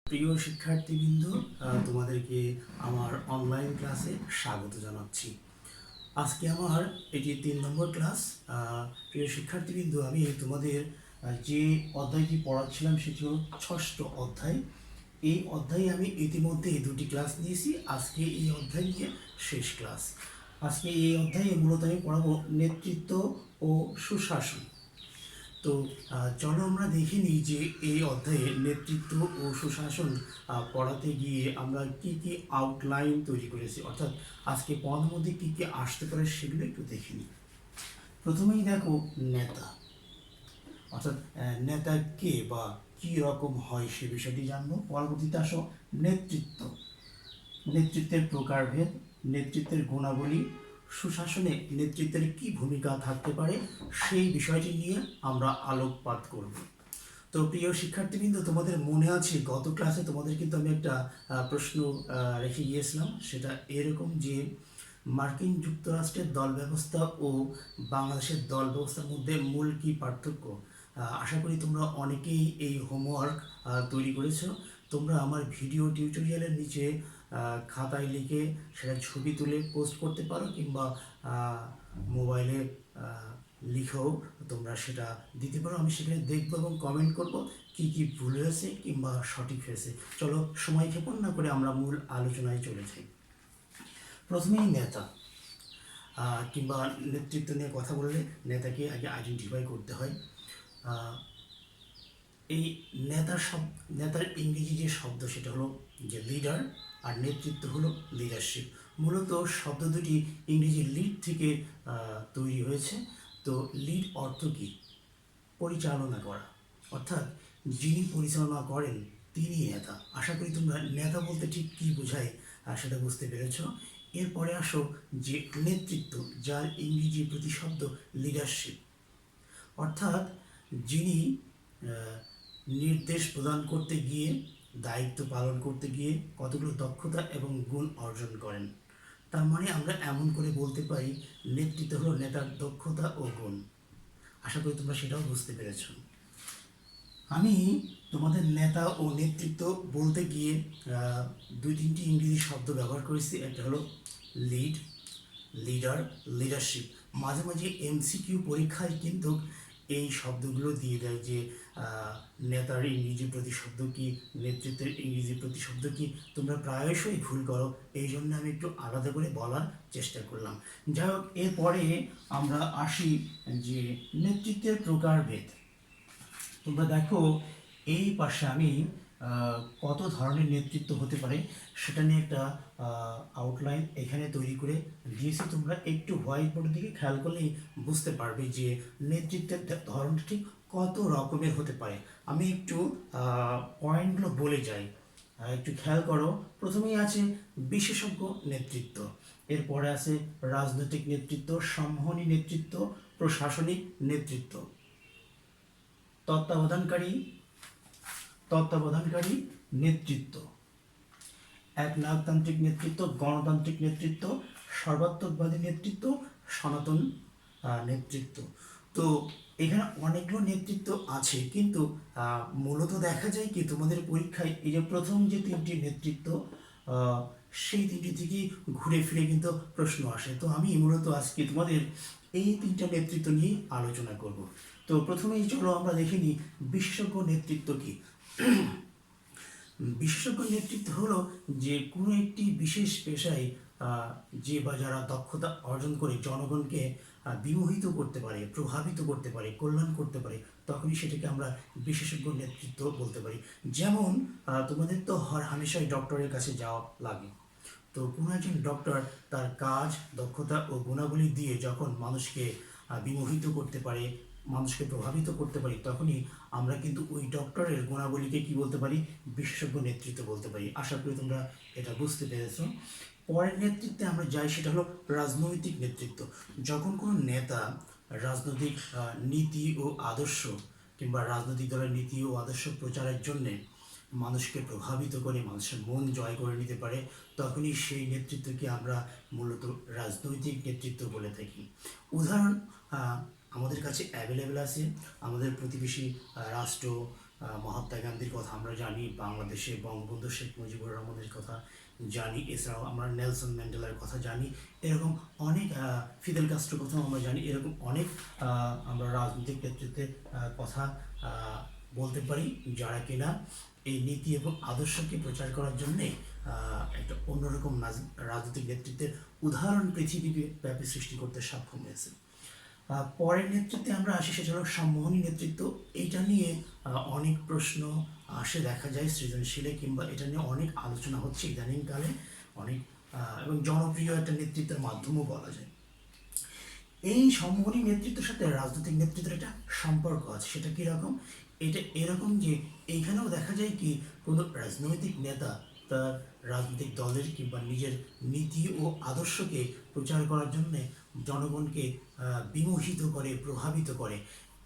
প্রিয় শিক্ষার্থীবৃন্দ, তোমাদেরকে আমার অনলাইন ক্লাসে স্বাগত জানাচ্ছি। আজকে আমার এটি 3 নম্বর ক্লাস। প্রিয় শিক্ষার্থীবৃন্দ, আমি তোমাদের যে অধ্যায়টি পড়াচ্ছিলাম সেটি হল 6ষ্ঠ অধ্যায়। এই অধ্যায়ে আমি ইতিমধ্যে 2টি ক্লাস নিয়েছি। আজকে এই অধ্যায় নিয়ে শেষ ক্লাস। আজকে এই অধ্যায়ে মূলত আমি পড়াবো নেতৃত্ব ও সুশাসন। তো চলো আমরা দেখে নিই যে এই অধ্যায়ে নেতৃত্ব ও সুশাসন পড়াতে গিয়ে আমরা কি কি আউটলাইন তৈরি করেছি, অর্থাৎ আজকে পড়ার মধ্যে কি কি আসতে পারে সেগুলো একটু দেখে নিই। প্রথমেই দেখো নেতা, অর্থাৎ নেতা কে বা কি রকম হয় সে বিষয়টি জানবো। পরবর্তীতে আসো নেতৃত্ব, নেতৃত্বের প্রকারভেদ, নেতৃত্বের গুণাবলী, সুশাসনে নেতৃত্বের কি ভূমিকা থাকতে পারে সেই বিষয়টি নিয়ে আমরা আলোকপাত করব। তো প্রিয় শিক্ষার্থীবৃন্দ, তোমাদের মনে আছে গত ক্লাসে তোমাদের কিন্তু আমি একটা প্রশ্ন রেখে গিয়েছিলাম। সেটা এরকম যে মার্কিন যুক্তরাষ্ট্রের দল ব্যবস্থা ও বাংলাদেশের দল ব্যবস্থার মধ্যে মূল কি পার্থক্য। আশা করি তোমরা অনেকেই এই হোমওয়ার্ক তৈরি করেছো। তোমরা আমার ভিডিও টিউটোরিয়ালের নিচে খাতায় লিখে সেটা ছবি তুলে পোস্ট করতে পারো, কিংবা মোবাইলে লিখেও তোমরা সেটা দিতে পারো। আমি সেখানে দেখবো এবং কমেন্ট করব কি কি ভুল হয়েছে কিংবা সঠিক হয়েছে। চলো সময় ক্ষেপণ না করে আমরা মূল আলোচনায় চলে যাই। প্রথমেই নেতা কিংবা নেতৃত্ব নিয়ে কথা বললে নেতাকে আগে আইডেন্টিফাই করতে হয়। এই নেতার ইংরেজি যে শব্দ সেটা হলো যে লিডার, আর নেতৃত্ব হলো লিডারশিপ। মূলত শব্দ দুটি ইংরেজি লিড থেকে তৈরি হয়েছে। তো লিড অর্থ কি? পরিচালনা করা, অর্থাৎ যিনি পরিচালনা করেন তিনি নেতা। আশা করি তোমরা নেতা বলতে ঠিক কী বোঝায় সেটা বুঝতে পেরেছ। এরপরে আসো যে নেতৃত্ব, যার ইংরেজি প্রতিশব্দ লিডারশিপ, অর্থাৎ যিনি নির্দেশ প্রদান করতে গিয়ে, দায়িত্ব পালন করতে গিয়ে কতগুলো দক্ষতা এবং গুণ অর্জন করেন। তার মানে আমরা এমন করে বলতে পারি নেতৃত্ব হলো নেতার দক্ষতা ও গুণ। আশা করি তোমরা সেটাও বুঝতে পেরেছ। আমি তোমাদের নেতা ও নেতৃত্ব বলতে গিয়ে 2-3টি ইংরেজি শব্দ ব্যবহার করেছি। একটা হলো লিড, লিডার, লিডারশিপ। মাঝে মাঝে এমসিকিউ পরীক্ষায় কিন্তু এই শব্দগুলো দিয়ে দেয় যে নেতার ইংরেজি প্রতিশব্দ কি, নেতৃত্বের ইংরেজি প্রতিশব্দ কি। তোমরা প্রায়শই ভুল করো, এই জন্য আমি একটু আলাদা করে বলার চেষ্টা করলাম। যাই হোক, এরপরে আমরা আসি যে নেতৃত্বের প্রকারভেদ। তোমরা দেখো এই পাশে আমি কত ধরনের নেতৃত্ব হতে পারে সেটা নিয়ে একটা আউটলাইন এখানে তৈরি করে দিয়েছি। তোমরা একটু হোয়াইট বোর্ডের দিকে খেয়াল করলেই বুঝতে পারবে যে নেতৃত্বের ধরনটা ঠিক কত রকমের হতে পারে। আমি একটু পয়েন্টগুলো বলে যাই, একটু খেয়াল করো। প্রথমেই আছে বিশেষজ্ঞ নেতৃত্ব, এরপরে আছে রাজনৈতিক নেতৃত্ব, সম্মোহনী নেতৃত্ব, প্রশাসনিক নেতৃত্ব, তত্ত্বাবধানকারী নেতৃত্ব, একনায়কতান্ত্রিক নেতৃত্ব, গণতান্ত্রিক নেতৃত্ব, সর্বাত্মকবাদী নেতৃত্ব, সনাতন নেতৃত্ব। তো এখানে অনেকগুলো নেতৃত্ব আছে, কিন্তু মূলত দেখা যায় কি তোমাদের পরীক্ষায় এই যে প্রথম যে 3টি নেতৃত্ব, সেই 3টি থেকেই ঘুরে ফিরে কিন্তু প্রশ্ন আসে। তো আমি মূলত আজকে তোমাদের এই 3টা নেতৃত্ব নিয়ে আলোচনা করব। তো প্রথমেই চলো আমরা দেখে নিই বিশেষজ্ঞ নেতৃত্ব কি। বিশেষজ্ঞ নেতৃত্ব হলো যে কোনো একটি বিশেষ পেশায় যে বা যারা দক্ষতা অর্জন করে জনগণকে বিমোহিত করতে পারে, প্রভাবিত করতে পারে, কল্যাণ করতে পারে, তখনই সেটাকে আমরা বিশেষজ্ঞ নেতৃত্ব বলতে পারি। যেমন তোমাদের তো হামেশাই ডক্টরের কাছে যাওয়া লাগে। তো কোনো একজন ডক্টর তার কাজ, দক্ষতা ও গুণাবলী দিয়ে যখন মানুষকে বিমোহিত করতে পারে, মানুষকে প্রভাবিত করতে পারি, তখনই আমরা কিন্তু ওই ডক্টরের গুণাবলীকে কি বলতে পারি? বিশেষজ্ঞ নেতৃত্ব বলতে পারি। আশা করি তোমরা এটা বুঝতে পেরেছ। পরের নেতৃত্বে আমরা যাই, সেটা হলো রাজনৈতিক নেতৃত্ব। যখন কোনো নেতা রাজনৈতিক নীতি ও আদর্শ কিংবা রাজনৈতিক দলের নীতি ও আদর্শ প্রচারের জন্যে মানুষকে প্রভাবিত করে, মানুষের মন জয় করে নিতে পারে, তখনই সেই নেতৃত্বকে আমরা মূলত রাজনৈতিক নেতৃত্ব বলে থাকি। উদাহরণ আমাদের কাছে অ্যাভেলেবেল আছে। আমাদের প্রতিবেশী রাষ্ট্র মহাত্মা গান্ধীর কথা আমরা জানি, বাংলাদেশে বঙ্গবন্ধু শেখ মুজিবুর রহমানের কথা জানি, এছাড়াও আমরা নেলসন ম্যান্ডেলার কথা জানি, এরকম অনেক ফিদেল কাস্ট্রোর কথাও আমরা জানি। এরকম অনেক আমরা রাজনৈতিক নেতৃত্বের কথা বলতে পারি, যারা কিনা এই নীতি এবং আদর্শকে প্রচার করার জন্যে একটা অন্যরকম রাজনৈতিক নেতৃত্বের উদাহরণ পৃথিবীব্যাপী সৃষ্টি করতে সক্ষম হয়েছে। পরের নেতৃত্বে আমরা আসি, সেটা হলো সম্মোহনী নেতৃত্ব। এইটা নিয়ে অনেক প্রশ্ন আসে দেখা যায় সৃজনশীলে, কিংবা এটা নিয়ে অনেক আলোচনা হচ্ছে ইদানিংকালে, অনেক এবং জনপ্রিয় একটা নেতৃত্বের মাধ্যমও বলা যায়। এই সম্মোহনী নেতৃত্বের সাথে রাজনৈতিক নেতৃত্বের একটা সম্পর্ক আছে। সেটা কীরকম? এটা এরকম যে এইখানেও দেখা যায় কি কোনো রাজনৈতিক নেতা তার রাজনৈতিক দলের কিংবা নিজের নীতি ও আদর্শকে প্রচার করার জন্যে জনগণকে বিমোহিত করে, প্রভাবিত করে।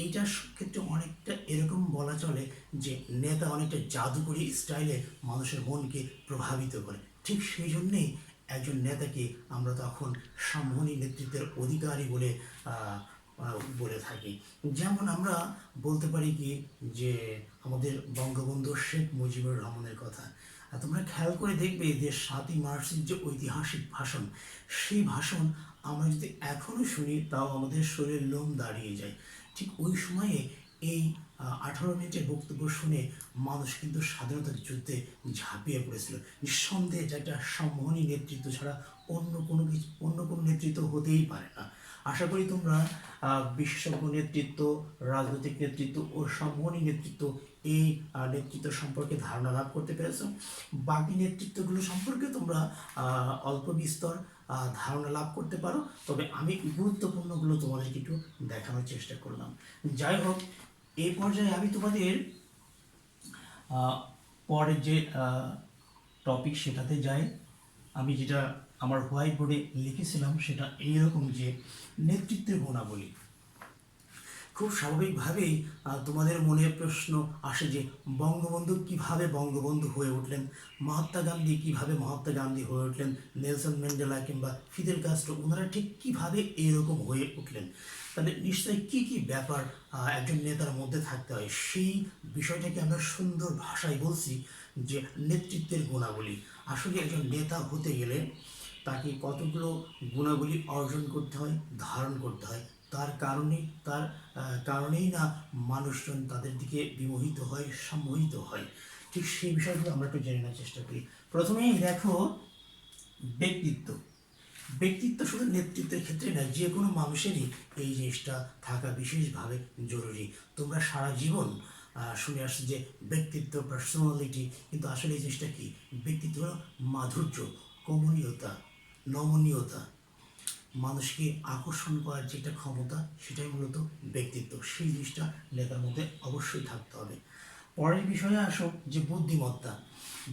এইটার ক্ষেত্রে অনেকটা এরকম বলা চলে যে নেতা অনেকটা জাদুকরী স্টাইলে মানুষের মনকে প্রভাবিত করে। ঠিক সেই জন্যেই একজন নেতাকে আমরা তখন সম্মোহনী নেতৃত্বের অধিকারী বলে বলে থাকি। যেমন আমরা বলতে পারি কি যে আমাদের বঙ্গবন্ধু শেখ মুজিবুর রহমানের কথা। তোমরা খেয়াল করে দেখবে যে 7ই মার্চের যে ঐতিহাসিক ভাষণ, সেই ভাষণ আমরা যদি এখনও শুনি তাও আমাদের শরীরের লোম দাঁড়িয়ে যায়। ঠিক ওই সময়ে এই 18 মিনিটের বক্তব্য শুনে মানুষ কিন্তু স্বাধীনতার যুদ্ধে ঝাঁপিয়ে পড়েছিল। নিঃসন্দেহে যে একটা সম্মোহনী নেতৃত্ব ছাড়া অন্য কোনো নেতৃত্ব হতেই পারে না। আশা করি তোমরা বিশেষজ্ঞ নেতৃত্ব, রাজনৈতিক নেতৃত্ব ও সম্মোহনী নেতৃত্ব এই নেতৃত্ব সম্পর্কে ধারণা লাভ করতে পেরেছো। বাকি নেতৃত্বগুলো সম্পর্কে তোমরা অল্প বিস্তর ধারণা লাভ করতে পারো, তবে আমি গুরুত্বপূর্ণগুলো তোমাদেরকে একটু দেখানোর চেষ্টা করলাম। যাই হোক, এই পর্যায়ে আমি তোমাদের পরের যে টপিক সেটাতে যাই। আমি যেটা আমার হোয়াইট বোর্ডে লিখেছিলাম সেটা এইরকম যে নেতৃত্বের গুণাবলী। খুব স্বাভাবিকভাবেই তোমাদের মনে প্রশ্ন আসে যে বঙ্গবন্ধু কিভাবে বঙ্গবন্ধু হয়ে উঠলেন, মহাত্মা গান্ধী কিভাবে মহাত্মা গান্ধী হয়ে উঠলেন, নেলসন ম্যান্ডেলা কিংবা ফিদেল কাস্ট্রো ওনারা ঠিক কিভাবে এরকম হয়ে উঠলেন। তাদের নিশ্চয়ই কী কী ব্যাপার একজন নেতার মধ্যে থাকতে হয়, সেই বিষয়টাকে আমরা সুন্দর ভাষায় বলছি যে নেতৃত্বের গুণাবলী। আসলে একজন নেতা হতে গেলে তাকে কতগুলো গুণাবলী অর্জন করতে হয়, ধারণ করতে হয়। তার কারণেই না মানুষজন তাদের দিকে বিমোহিত হয়, সম্মোহিত হয়। ঠিক সেই বিষয়গুলো আমরা একটু জেনে নেওয়ার চেষ্টা করি। প্রথমেই দেখো ব্যক্তিত্ব। ব্যক্তিত্ব শুধু নেতৃত্বের ক্ষেত্রে না, যে কোনো মানুষেরই এই জিনিসটা থাকা বিশেষভাবে জরুরি। তোমরা সারা জীবন শুনে আসছে যে ব্যক্তিত্ব, পার্সোনালিটি, কিন্তু আসলে এই জিনিসটা কি? ব্যক্তিত্ব হলো মাধুর্য, কমনীয়তা, নমনীয়তা, মানুষকে আকর্ষণ করার যে একটা ক্ষমতা, সেটাই মূলত ব্যক্তিত্ব। সেই জিনিসটা নেতার মধ্যে অবশ্যই থাকতে হবে। পরের বিষয়ে আসো যে বুদ্ধিমত্তা।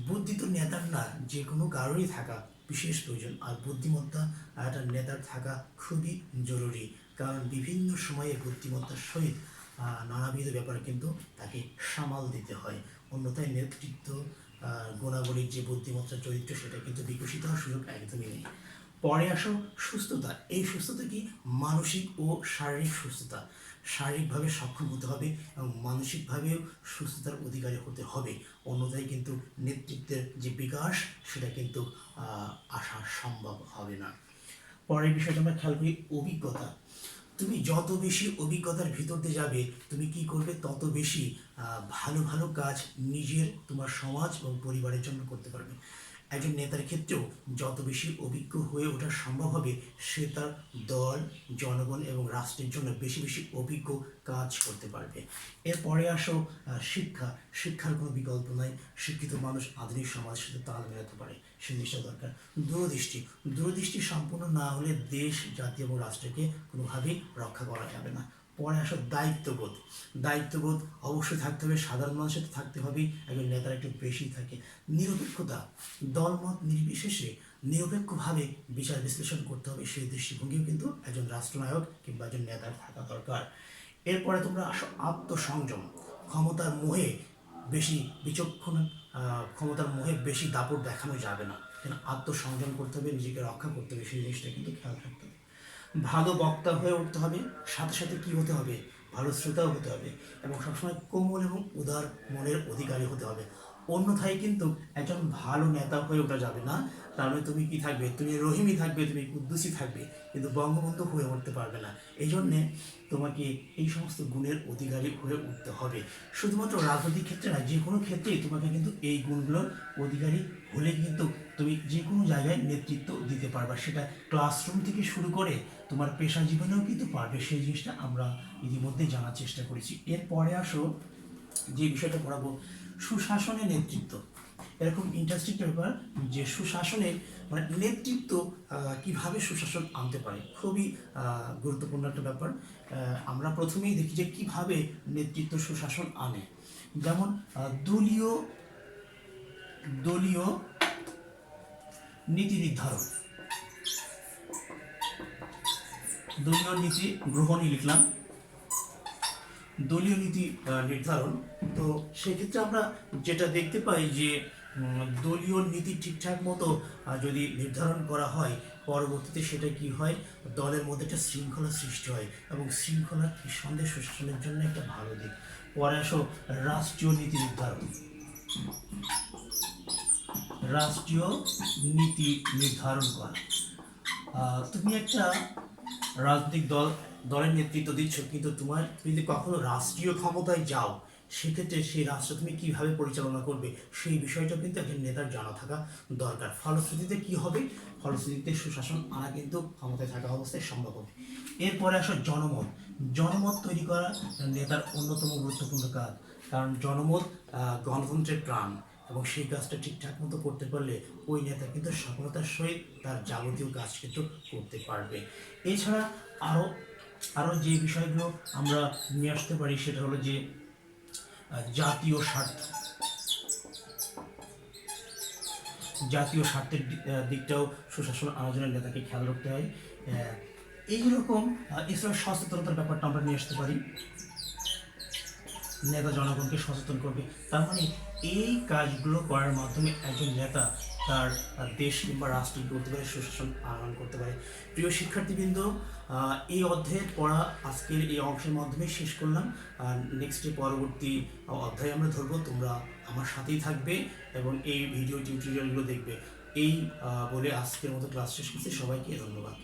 বুদ্ধি তো নেতার না, যে কোনো কারোরই থাকা বিশেষ প্রয়োজন। আর বুদ্ধিমত্তা একটা নেতার থাকা খুবই জরুরি, কারণ বিভিন্ন সময়ে বুদ্ধিমত্তার সহিত নানাবিধ ব্যাপার কিন্তু তাকে সামাল দিতে হয়। অন্যথায় নেতৃত্ব গুণাবলীর যে বুদ্ধিমত্তার চরিত্র, সেটা কিন্তু বিকশিত হওয়ার সুযোগ একদমই নেই। পরে আসো সুস্থতা। এই সুস্থতা কি? মানসিক ও শারীরিক সুস্থতা। শারীরিকভাবে সক্ষম হতে হবে এবং মানসিকভাবেও সুস্থতার অধিকারী হতে হবে, অন্যথায় কিন্তু নেতৃত্বের যে বিকাশ সেটা কিন্তু আসা সম্ভব হবে না। পরের বিষয়টা আমরা খেয়াল করি অভিজ্ঞতা। তুমি যত বেশি অভিজ্ঞতার ভিতর দিয়ে যাবে, তুমি কি করবে? তত বেশি ভালো ভালো কাজ নিজের, তোমার সমাজ এবং পরিবারের জন্য করতে পারবে। একজন নেতার ক্ষেত্রেও যত বেশি অভিজ্ঞ হয়ে ওঠা সম্ভব হবে, সে তার দল, জনগণ এবং রাষ্ট্রের জন্য বেশি বেশি অভিজ্ঞ কাজ করতে পারবে। এরপরে আসো শিক্ষা। শিক্ষার কোনো বিকল্প নাই। শিক্ষিত মানুষ আধুনিক সমাজের সাথে তাল মেলাতে পারে, সে জিনিসটা দরকার। দূরদৃষ্টি। দূরদৃষ্টি সম্পূর্ণ না হলে দেশ, জাতি এবং রাষ্ট্রকে কোনোভাবেই রক্ষা করা যাবে না। পরে আসো দায়িত্ববোধ। দায়িত্ববোধ অবশ্যই থাকতে হবে, সাধারণ মানুষের থাকতে হবে, একজন নেতার একটু বেশি থাকে। নিরপেক্ষতা। দলমত নির্বিশেষে নিরপেক্ষভাবে বিচার বিশ্লেষণ করতে হবে, সেই দৃষ্টিভঙ্গিও কিন্তু একজন রাষ্ট্রনায়ক কিংবা একজন নেতার থাকা দরকার। এরপরে তোমরা আসো আত্মসংযম। ক্ষমতার মোহে বেশি বিচক্ষণ, ক্ষমতার মোহে বেশি দাপট দেখানো যাবে না, কেন আত্মসংযম করতে হবে, নিজেকে রক্ষা করতে হবে, সেই জিনিসটা কিন্তু খেয়াল রাখতে হবে। ভালো বক্তা হয়ে উঠতে হবে, সাথে সাথে কী হতে হবে? ভালো শ্রোতাও হতে হবে এবং সবসময় কোমল এবং উদার মনের অধিকারী হতে হবে। অন্যথায় কিন্তু একজন ভালো নেতা হয়ে ওঠা যাবে না। তার মানে তুমি কি থাকবে, তুমি রহিমই থাকবে, তুমি কুদ্দুসি থাকবে, কিন্তু বঙ্গবন্ধু হয়ে উঠতে পারবে না। এই জন্যে তোমাকে এই সমস্ত গুণের অধিকারী হয়ে উঠতে হবে। শুধুমাত্র রাজনৈতিক ক্ষেত্রে না, যে কোনো ক্ষেত্রেই তোমাকে কিন্তু এই গুণগুলোর অধিকারী হলে কিন্তু তুমি যে কোনো জায়গায় নেতৃত্ব দিতে পারবা। সেটা ক্লাসরুম থেকে শুরু করে তোমার পেশা জীবনেও কিন্তু পারবে। সেই জিনিসটা আমরা ইতিমধ্যে জানার চেষ্টা করেছি। এরপরে আসো যে বিষয়টা পড়াবো, সুশাসনের নেতৃত্ব। এরকম ইন্টারেস্টিং ব্যাপার যে সুশাসনের মানে নেতৃত্ব কিভাবে সুশাসন আনতে পারে, খুবই গুরুত্বপূর্ণ একটা ব্যাপার। আমরা প্রথমেই দেখি যে কিভাবে নেতৃত্ব সুশাসন আনে। যেমন দলীয় দলীয় নীতি নির্ধারণ, দলীয় নীতি গ্রহণই লিখলাম, দলীয় নীতি নির্ধারণ। তো সেক্ষেত্রে আমরা যেটা দেখতে পাই যে দলীয় নীতি ঠিকঠাক মতো যদি নির্ধারণ করা হয়, পরবর্তীতে সেটা কি হয়, দলের মধ্যে একটা শৃঙ্খলা সৃষ্টি হয় এবং শৃঙ্খলা নিঃসন্দেহে সুশাসনের জন্য একটা ভালো দিক। পরে আসো রাষ্ট্রীয় নীতি নির্ধারণ। রাষ্ট্রীয় নীতি নির্ধারণ করা। তুমি একটা রাজনৈতিক দলের নেতৃত্ব দিচ্ছ, কিন্তু তোমার যদি কখনো রাষ্ট্রীয় ক্ষমতায় যাও, সেক্ষেত্রে সেই রাষ্ট্র তুমি কিভাবে পরিচালনা করবে সেই বিষয়টা কিন্তু একজন নেতার জানা থাকা দরকার। ফলশ্রুতিতে কি হবে, ফলশ্রুতিতে সুশাসন আনা কিন্তু ক্ষমতায় থাকা অবস্থায় সম্ভব হবে। এরপরে আসো জনমত। জনমত তৈরি করা নেতার অন্যতম গুরুত্বপূর্ণ কাজ, কারণ জনমত গণতন্ত্রের প্রাণ এবং সেই কাজটা ঠিকঠাক মতো করতে পারলে ওই নেতা কিন্তু সফলতার সহিত তার যাবতীয় কাজ কিন্তু করতে পারবে। এছাড়া আরও আরও যে বিষয়গুলো আমরা নিয়ে আসতে পারি সেটা হলো যে জাতীয় স্বার্থ। জাতীয় স্বার্থের দিকটাও সুশাসন আনার জন্য নেতাকে খেয়াল রাখতে হয়। এইরকম এছাড়া সচেতনতার ব্যাপারটা আমরা নিয়ে আসতে পারি। নেতা জনগণকে সচেতন করবে, তার মানে এই কাজগুলো করার মাধ্যমে একজন নেতা তার দেশ কিংবা রাষ্ট্র করতে পারে, সুশাসন আহরণ করতে পারে। প্রিয় শিক্ষার্থীবৃন্দ, এই অধ্যায়ের পড়া আজকের এই অংশের মাধ্যমে শেষ করলাম। নেক্সটে পরবর্তী অধ্যায় আমরা ধরবো। তোমরা আমার সাথেই থাকবে এবং এই ভিডিও টিউটোরিয়ালগুলো দেখবে। এই বলে আজকের মতো ক্লাস শেষ করছি। সবাইকে ধন্যবাদ।